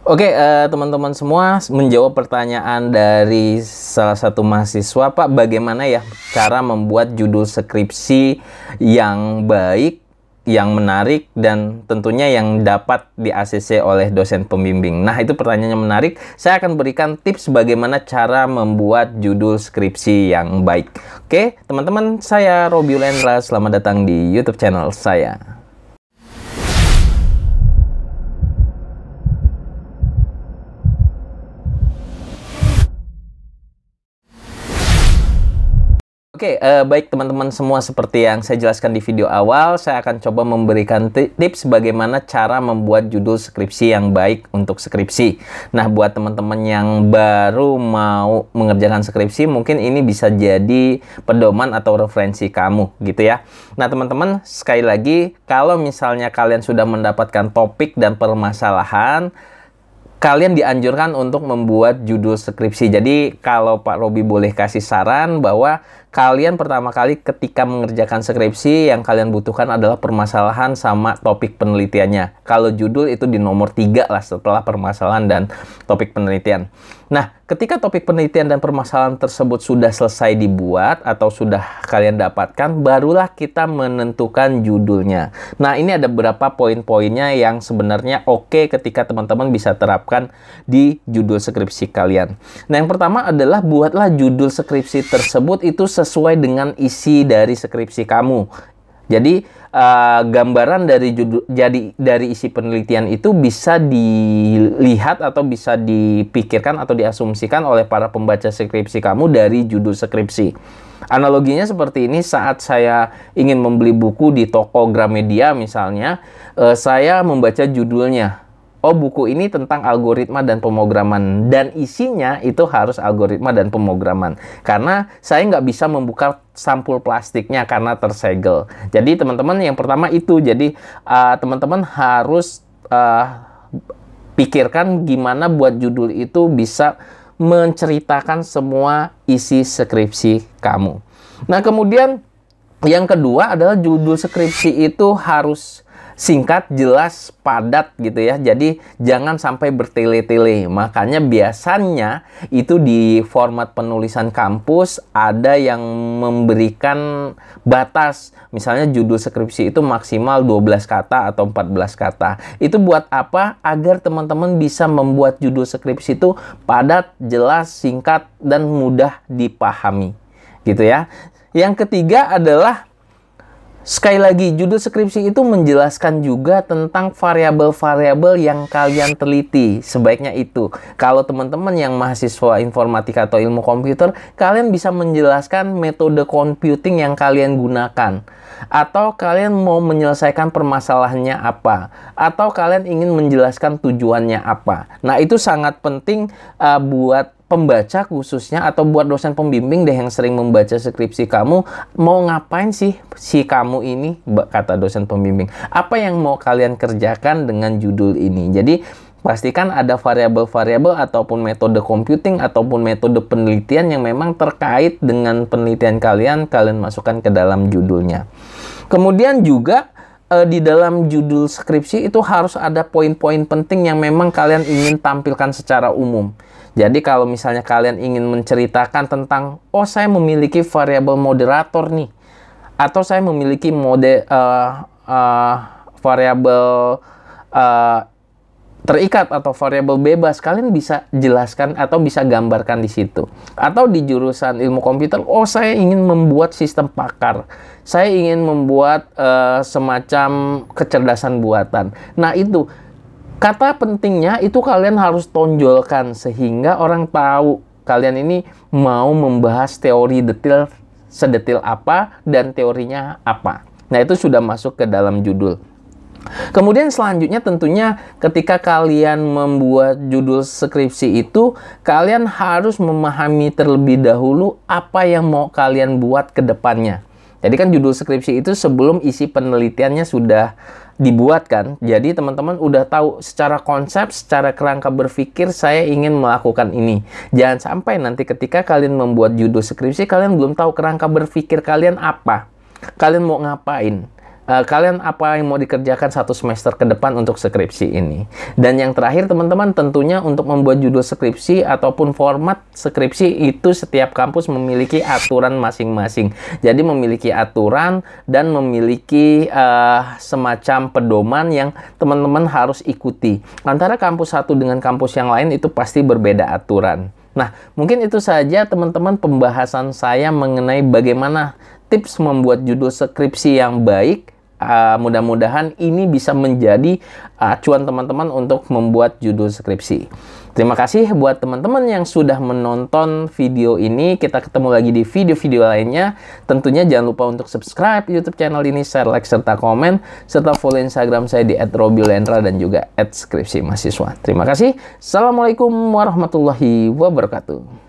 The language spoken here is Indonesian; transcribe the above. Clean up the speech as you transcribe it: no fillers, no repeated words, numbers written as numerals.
Oke, teman-teman semua, menjawab pertanyaan dari salah satu mahasiswa, Pak, bagaimana ya cara membuat judul skripsi yang baik, yang menarik, dan tentunya yang dapat di-ACC oleh dosen pembimbing. Nah, itu pertanyaannya menarik. Saya akan berikan tips bagaimana cara membuat judul skripsi yang baik. Oke, teman-teman, saya Robi Ulendra. Selamat datang di YouTube channel saya. Oke, baik teman-teman semua, seperti yang saya jelaskan di video awal, saya akan coba memberikan tips bagaimana cara membuat judul skripsi yang baik untuk skripsi. Nah, buat teman-teman yang baru mau mengerjakan skripsi, mungkin ini bisa jadi pedoman atau referensi kamu, gitu ya. Nah, teman-teman, sekali lagi, kalau misalnya kalian sudah mendapatkan topik dan permasalahan, kalian dianjurkan untuk membuat judul skripsi. Jadi, kalau Pak Robi boleh kasih saran bahwa kalian pertama kali ketika mengerjakan skripsi, yang kalian butuhkan adalah permasalahan sama topik penelitiannya. Kalau judul itu di nomor 3 lah setelah permasalahan dan topik penelitian. Nah, ketika topik penelitian dan permasalahan tersebut sudah selesai dibuat atau sudah kalian dapatkan, barulah kita menentukan judulnya. Nah, ini ada beberapa poin-poinnya yang sebenarnya oke ketika teman-teman bisa terapkan di judul skripsi kalian. Nah, yang pertama adalah buatlah judul skripsi tersebut itu sesuai dengan isi dari skripsi kamu. Jadi, gambaran dari isi penelitian itu bisa dilihat atau bisa dipikirkan atau diasumsikan oleh para pembaca skripsi kamu dari judul skripsi. Analoginya seperti ini, saat saya ingin membeli buku di toko Gramedia misalnya, saya membaca judulnya. Oh, buku ini tentang algoritma dan pemrograman, dan isinya itu harus algoritma dan pemrograman, karena saya nggak bisa membuka sampul plastiknya karena tersegel. Jadi teman-teman, yang pertama itu, jadi teman-teman harus pikirkan gimana buat judul itu bisa menceritakan semua isi skripsi kamu. Nah, kemudian yang kedua adalah judul skripsi itu harus singkat, jelas, padat gitu ya. Jadi jangan sampai bertele-tele. Makanya biasanya itu di format penulisan kampus ada yang memberikan batas. Misalnya judul skripsi itu maksimal 12 kata atau 14 kata. Itu buat apa? Agar teman-teman bisa membuat judul skripsi itu padat, jelas, singkat, dan mudah dipahami. Gitu ya. Yang ketiga adalah, sekali lagi, judul skripsi itu menjelaskan juga tentang variabel-variabel yang kalian teliti. Sebaiknya itu. Kalau teman-teman yang mahasiswa informatika atau ilmu komputer, kalian bisa menjelaskan metode computing yang kalian gunakan. Atau kalian mau menyelesaikan permasalahannya apa. Atau kalian ingin menjelaskan tujuannya apa. Nah, itu sangat penting buat pembaca khususnya, atau buat dosen pembimbing deh yang sering membaca skripsi kamu. Mau ngapain sih si kamu ini, kata dosen pembimbing. Apa yang mau kalian kerjakan dengan judul ini? Jadi pastikan ada variabel-variabel ataupun metode computing ataupun metode penelitian yang memang terkait dengan penelitian kalian masukkan ke dalam judulnya. Kemudian juga di dalam judul skripsi itu harus ada poin-poin penting yang memang kalian ingin tampilkan secara umum. Jadi kalau misalnya kalian ingin menceritakan tentang, oh, saya memiliki variabel moderator nih, atau saya memiliki variabel terikat atau variabel bebas, kalian bisa jelaskan atau bisa gambarkan di situ. Atau di jurusan ilmu komputer, oh, saya ingin membuat sistem pakar, saya ingin membuat semacam kecerdasan buatan. Nah, itu kata pentingnya itu kalian harus tonjolkan sehingga orang tahu kalian ini mau membahas teori detail, sedetil apa dan teorinya apa. Nah, itu sudah masuk ke dalam judul. Kemudian selanjutnya tentunya ketika kalian membuat judul skripsi itu, kalian harus memahami terlebih dahulu apa yang mau kalian buat ke depannya. Jadi kan judul skripsi itu sebelum isi penelitiannya sudah dibuat kan. Jadi teman-teman udah tahu secara konsep, secara kerangka berpikir saya ingin melakukan ini. Jangan sampai nanti ketika kalian membuat judul skripsi, kalian belum tahu kerangka berpikir kalian apa. Kalian mau ngapain. kalian apa yang mau dikerjakan 1 semester ke depan untuk skripsi ini. Dan yang terakhir teman-teman, tentunya untuk membuat judul skripsi ataupun format skripsi itu setiap kampus memiliki aturan masing-masing. Jadi memiliki aturan dan memiliki semacam pedoman yang teman-teman harus ikuti. Antara kampus satu dengan kampus yang lain itu pasti berbeda aturan. Nah, mungkin itu saja teman-teman pembahasan saya mengenai bagaimana tips membuat judul skripsi yang baik. Mudah-mudahan ini bisa menjadi acuan teman-teman untuk membuat judul skripsi. Terima kasih buat teman-teman yang sudah menonton video ini. Kita ketemu lagi di video-video lainnya. Tentunya jangan lupa untuk subscribe YouTube channel ini, share, like, serta komen. Serta follow Instagram saya di @robilendra dan juga @skripsimahasiswa. Terima kasih. Assalamualaikum warahmatullahi wabarakatuh.